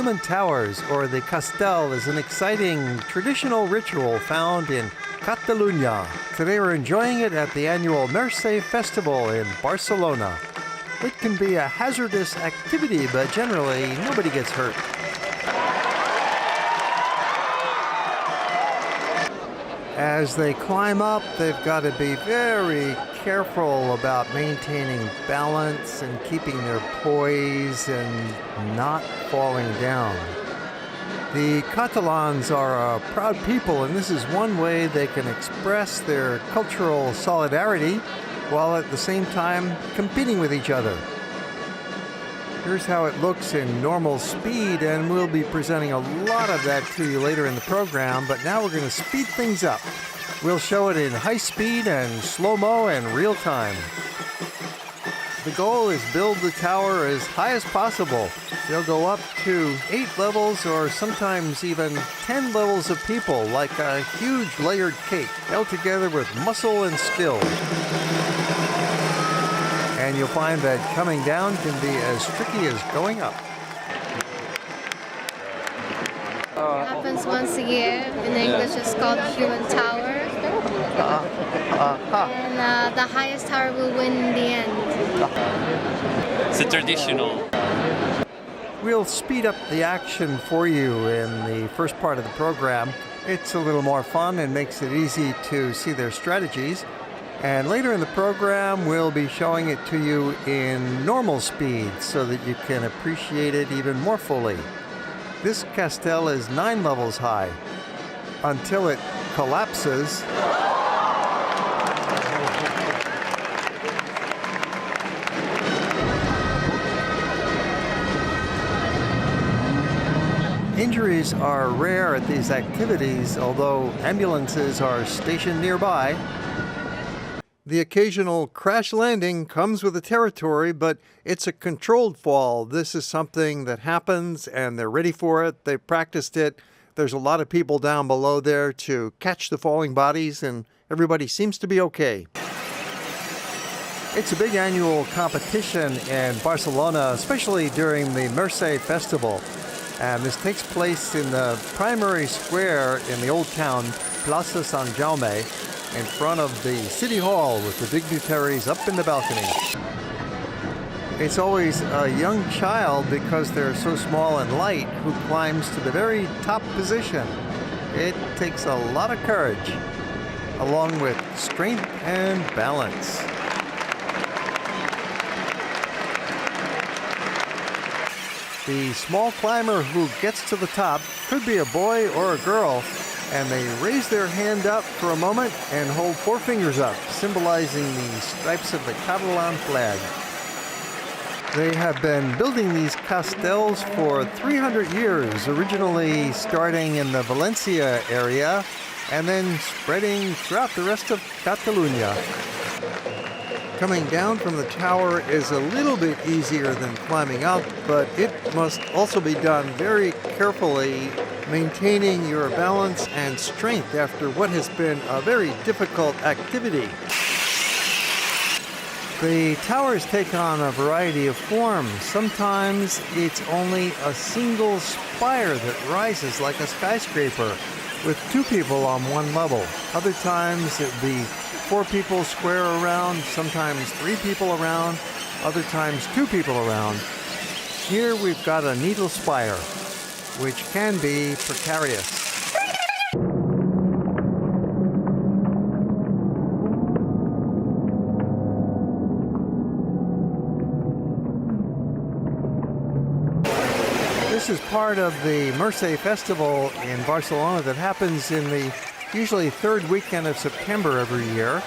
human towers, or the Castell, is an exciting traditional ritual found in Catalunya. Today we're enjoying it at the annual Mercè Festival in Barcelona. It can be a hazardous activity, but generally nobody gets hurt. As they climb up, they've got to be very careful about maintaining balance and keeping their poise and not falling down. The Catalans are a proud people, and this is one way they can express their cultural solidarity while at the same time competing with each other. Here's how it looks in normal speed, and we'll be presenting a lot of that to you later in the program, but now we're going to speed things up. We'll show it in high speed and slow-mo and real time. The goal is build the tower as high as possible. They'll go up to 8 levels or sometimes even 10 levels of people, like a huge layered cake, held together with muscle and skill. And you'll find that coming down can be as tricky as going up. It happens once a year. In English, it's called Human Tower. And the highest tower will win in the end. It's a traditional. We'll speed up the action for you in the first part of the program. It's a little more fun and makes it easy to see their strategies. And later in the program, we'll be showing it to you in normal speed so that you can appreciate it even more fully. This Castell is 9 levels high until it collapses. Injuries are rare at these activities, although ambulances are stationed nearby. The occasional crash landing comes with the territory, but it's a controlled fall. This is something that happens, and they're ready for it. They've practiced it. There's a lot of people down below there to catch the falling bodies, and everybody seems to be okay. It's a big annual competition in Barcelona, especially during the Mercè Festival. And this takes place in the primary square in the old town, Plaça Sant Jaume, in front of the City Hall with the dignitaries up in the balcony. It's always a young child, because they're so small and light, who climbs to the very top position. It takes a lot of courage, along with strength and balance. The small climber who gets to the top could be a boy or a girl, and they raise their hand up for a moment and hold 4 fingers up, symbolizing the stripes of the Catalan flag. They have been building these castells for 300 years, originally starting in the Valencia area and then spreading throughout the rest of Catalunya. Coming down from the tower is a little bit easier than climbing up, but it must also be done very carefully, maintaining your balance and strength after what has been a very difficult activity. The towers take on a variety of forms. Sometimes it's only a single spire that rises like a skyscraper with 2 people on one level. Other times it would be 4 people square around, sometimes 3 people around, other times 2 people around. Here we've got a needle spire, which can be precarious. This is part of the Mercè Festival in Barcelona that happens in the usually 3rd weekend of September every year.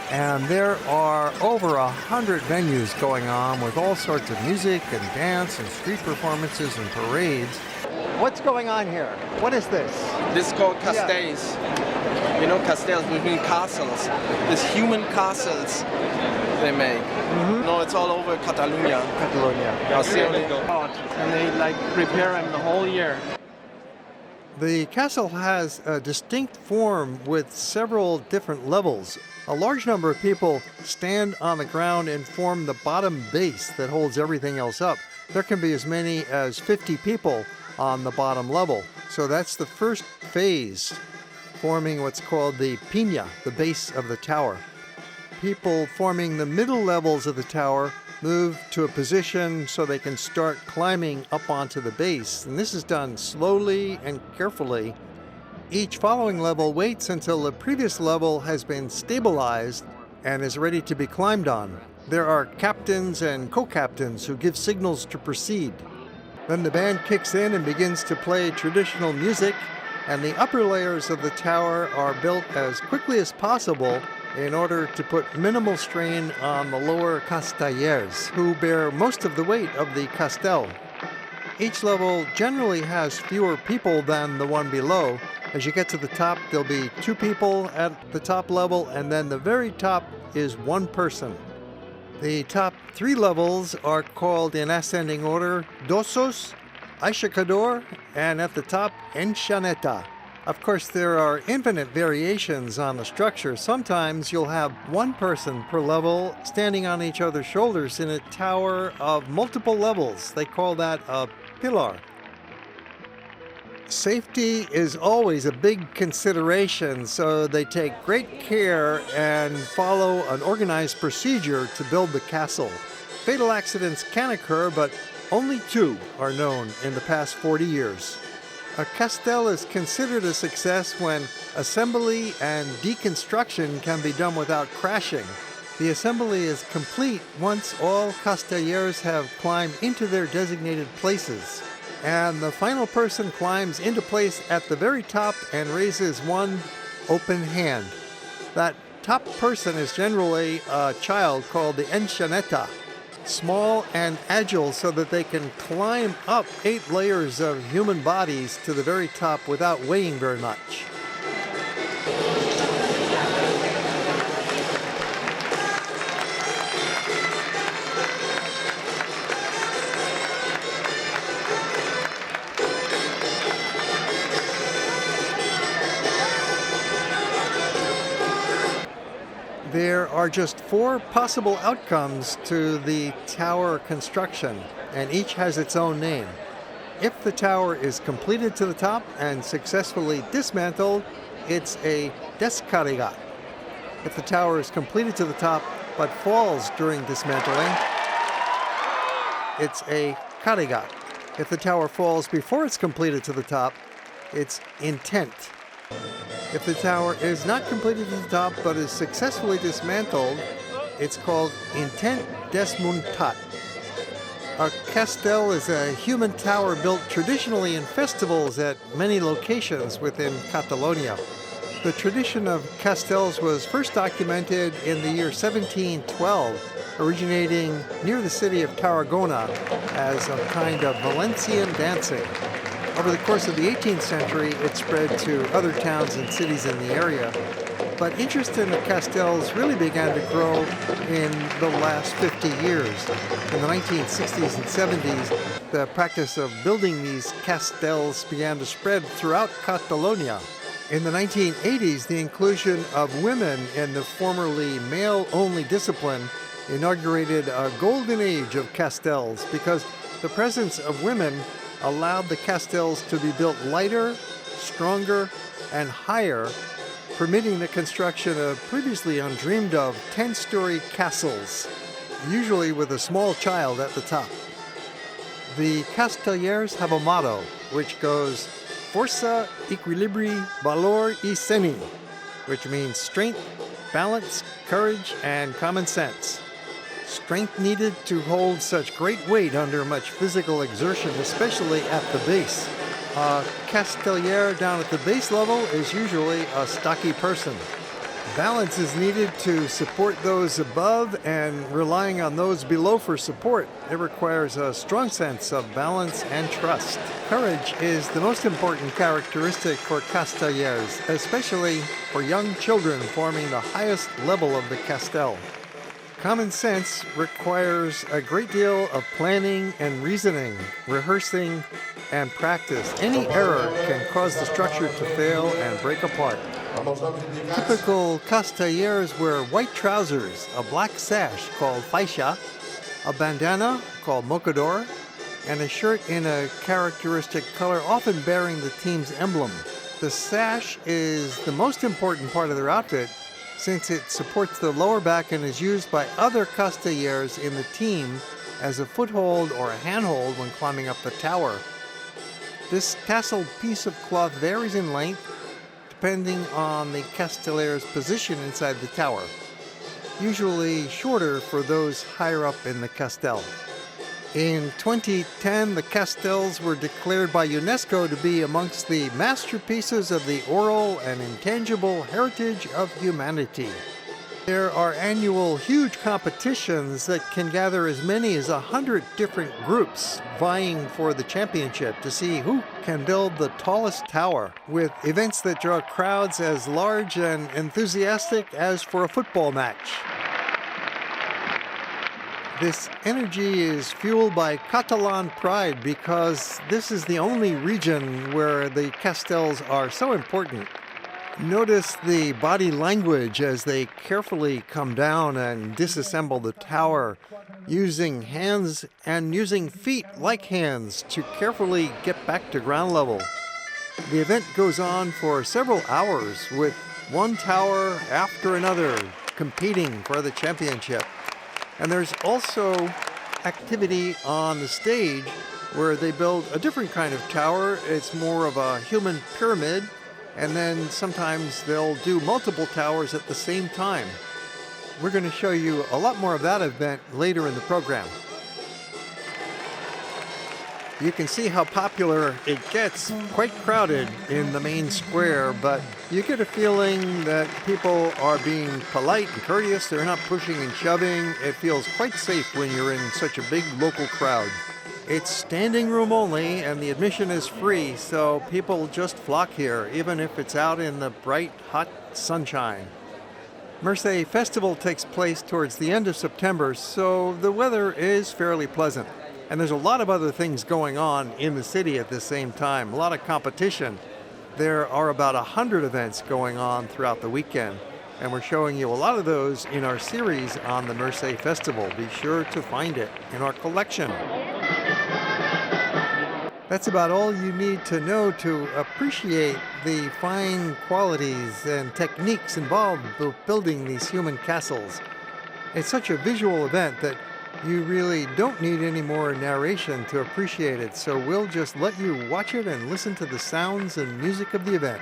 And there are over 100 venues going on with all sorts of music and dance and street performances and parades. What's going on here? What is this? This is called castells. Yeah. You know, castells, which mean castles. These human castles they make. Mm-hmm. No, it's all over Catalunya. And they prepare them the whole year. The castle has a distinct form with several different levels. A large number of people stand on the ground and form the bottom base that holds everything else up. There can be as many as 50 people on the bottom level. So that's the first phase, forming what's called the piña, the base of the tower. People forming the middle levels of the tower move to a position so they can start climbing up onto the base. And this is done slowly and carefully. Each following level waits until the previous level has been stabilized and is ready to be climbed on. There are captains and co-captains who give signals to proceed. Then the band kicks in and begins to play traditional music, and the upper layers of the tower are built as quickly as possible in order to put minimal strain on the lower castellers, who bear most of the weight of the castell. Each level generally has fewer people than the one below. As you get to the top, there'll be 2 people at the top level, and then the very top is 1 person. The top 3 levels are called in ascending order dosos, aishacador, and at the top enxaneta. Of course, there are infinite variations on the structure. Sometimes you'll have 1 person per level standing on each other's shoulders in a tower of multiple levels. They call that a pillar. Safety is always a big consideration, so they take great care and follow an organized procedure to build the castle. Fatal accidents can occur, but only 2 are known in the past 40 years. A castell is considered a success when assembly and deconstruction can be done without crashing. The assembly is complete once all castellers have climbed into their designated places. And the final person climbs into place at the very top and raises 1 open hand. That top person is generally a child called the enxaneta, small and agile so that they can climb up 8 layers of human bodies to the very top without weighing very much. There are just 4 possible outcomes to the tower construction, and each has its own name. If the tower is completed to the top and successfully dismantled, it's a descarregat. If the tower is completed to the top but falls during dismantling, it's a carregat. If the tower falls before it's completed to the top, it's intent. If the tower is not completed to the top but is successfully dismantled, it's called intent desmuntat. A castell is a human tower built traditionally in festivals at many locations within Catalonia. The tradition of castells was first documented in the year 1712, originating near the city of Tarragona as a kind of Valencian dancing. Over the course of the 18th century, it spread to other towns and cities in the area. But interest in the castells really began to grow in the last 50 years. In the 1960s and 70s, the practice of building these castells began to spread throughout Catalonia. In the 1980s, the inclusion of women in the formerly male-only discipline inaugurated a golden age of castells because the presence of women allowed the castells to be built lighter, stronger, and higher, permitting the construction of previously undreamed-of 10-story castles, usually with a small child at the top. The castellers have a motto, which goes, Força, Equilibri, Valor y Seny, which means strength, balance, courage, and common sense. Strength needed to hold such great weight under much physical exertion, especially at the base. A casteller down at the base level is usually a stocky person. Balance is needed to support those above, and relying on those below for support, it requires a strong sense of balance and trust. Courage is the most important characteristic for castellers, especially for young children forming the highest level of the castell. Common sense requires a great deal of planning and reasoning, rehearsing, and practice. Any error can cause the structure to fail and break apart. Typical castellers wear white trousers, a black sash called faixa, a bandana called mocador, and a shirt in a characteristic color, often bearing the team's emblem. The sash is the most important part of their outfit since it supports the lower back and is used by other castellers in the team as a foothold or a handhold when climbing up the tower. This tasseled piece of cloth varies in length depending on the casteller's position inside the tower, usually shorter for those higher up in the castell. In 2010, the castells were declared by UNESCO to be amongst the masterpieces of the oral and intangible heritage of humanity. There are annual huge competitions that can gather as many as 100 different groups vying for the championship to see who can build the tallest tower, with events that draw crowds as large and enthusiastic as for a football match. This energy is fueled by Catalan pride because this is the only region where the castells are so important. Notice the body language as they carefully come down and disassemble the tower, using hands and using feet like hands to carefully get back to ground level. The event goes on for several hours with one tower after another competing for the championship. And there's also activity on the stage where they build a different kind of tower. It's more of a human pyramid, and then sometimes they'll do multiple towers at the same time. We're going to show you a lot more of that event later in the program. You can see how popular it gets, quite crowded in the main square, but you get a feeling that people are being polite and courteous. They're not pushing and shoving. It feels quite safe when you're in such a big local crowd. It's standing room only, and the admission is free, so people just flock here, even if it's out in the bright, hot sunshine. Mercè Festival takes place towards the end of September, so the weather is fairly pleasant. And there's a lot of other things going on in the city at the same time, a lot of competition. There are about 100 events going on throughout the weekend, and we're showing you a lot of those in our series on the Mercè Festival. Be sure to find it in our collection. That's about all you need to know to appreciate the fine qualities and techniques involved with building these human castles. It's such a visual event that you really don't need any more narration to appreciate it, so we'll just let you watch it and listen to the sounds and music of the event.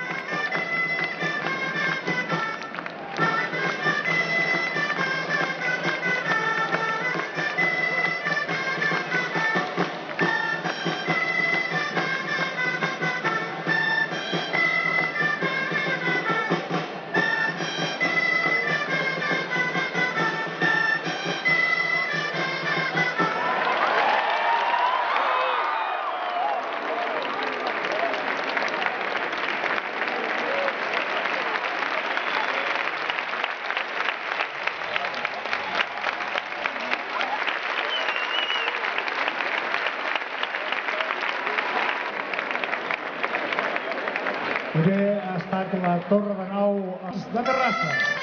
Primer ha estat la Torre de Nou de Terrassa.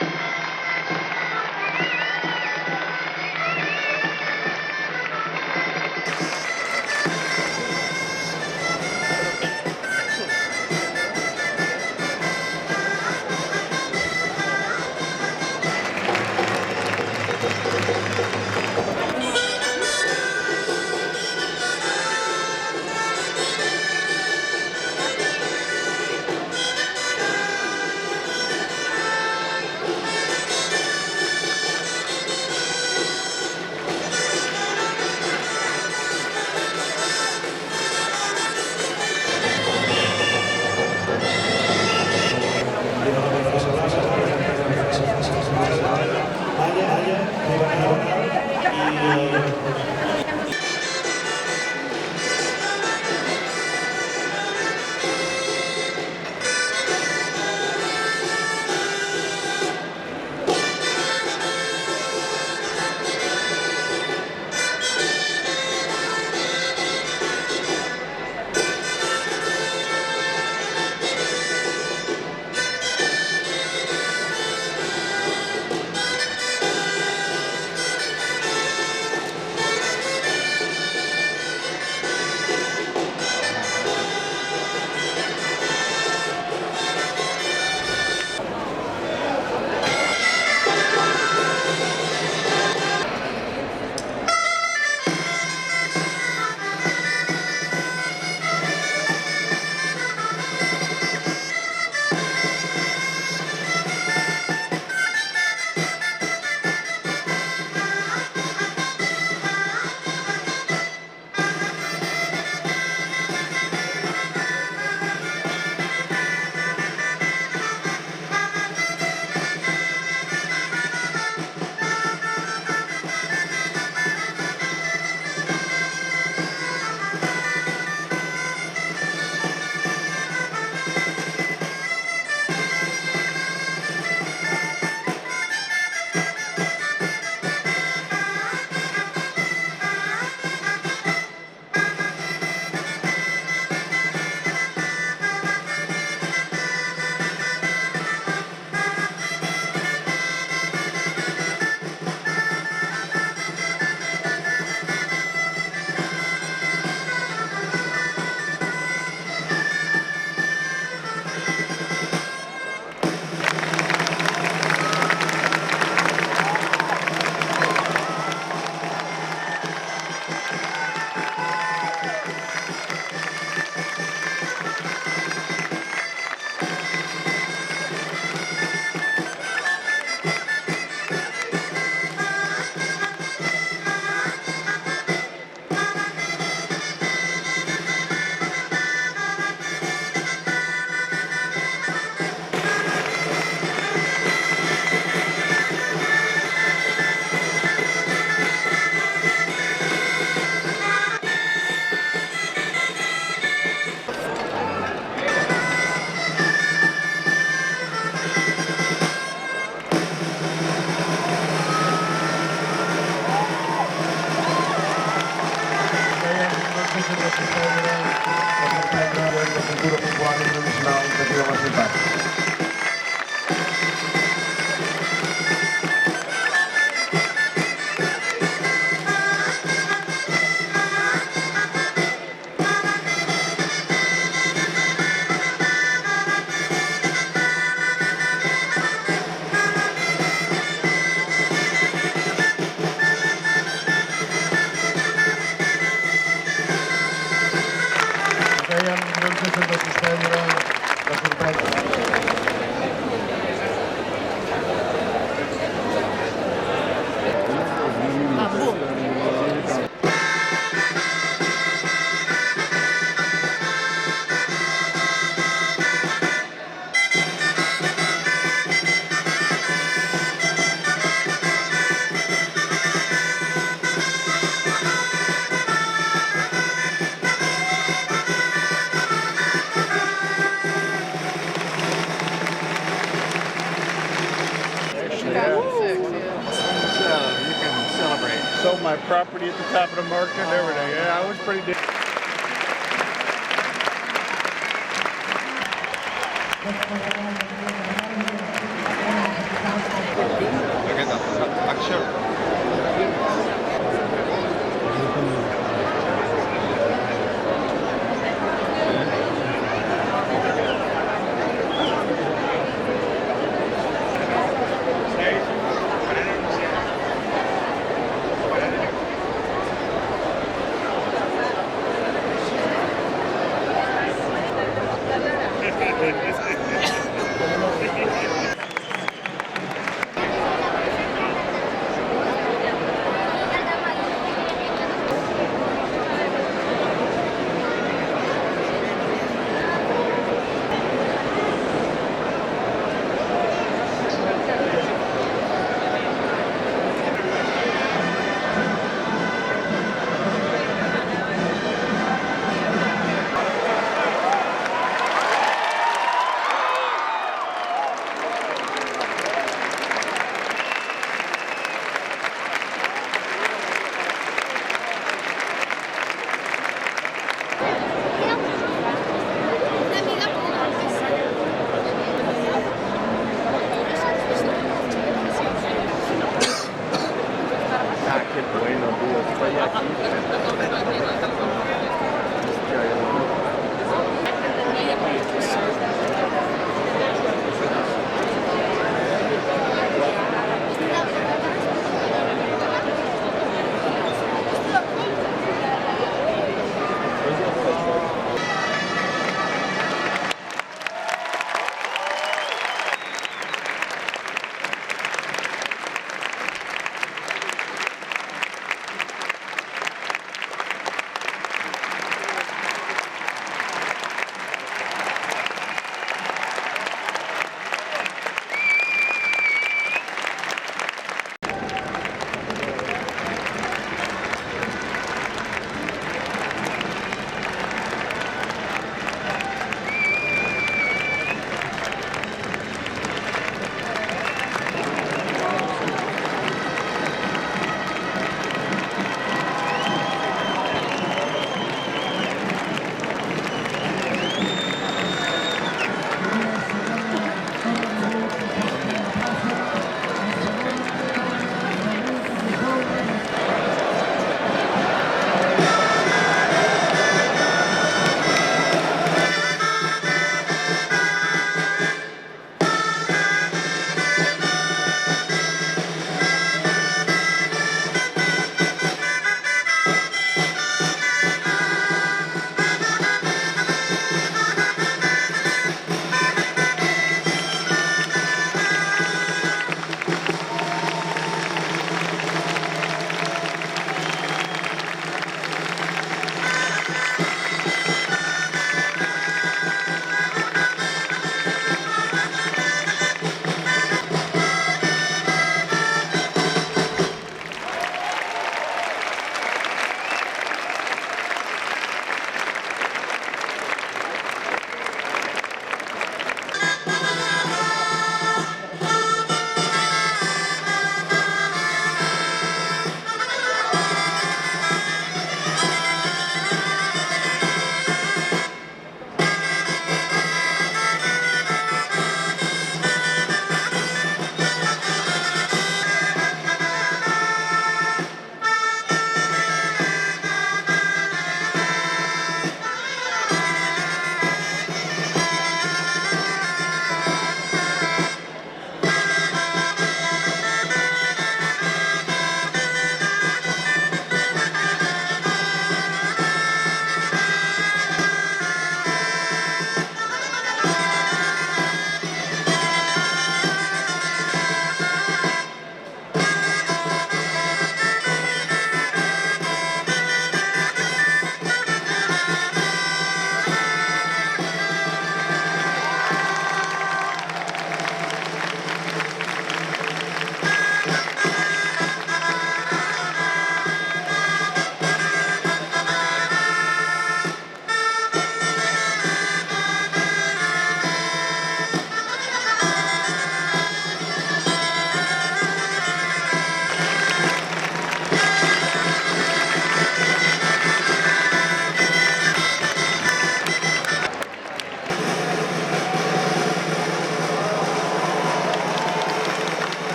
my property at the top of the market and everything. Yeah, it was pretty good.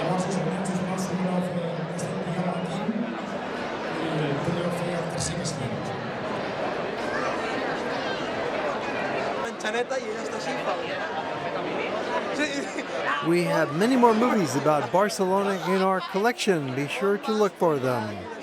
Llavors els augments es van subir aquesta pujada aquí i podeu fer el tercer castell. Enxaneta i ella està així. We have many more movies about Barcelona in our collection. Be sure to look for them.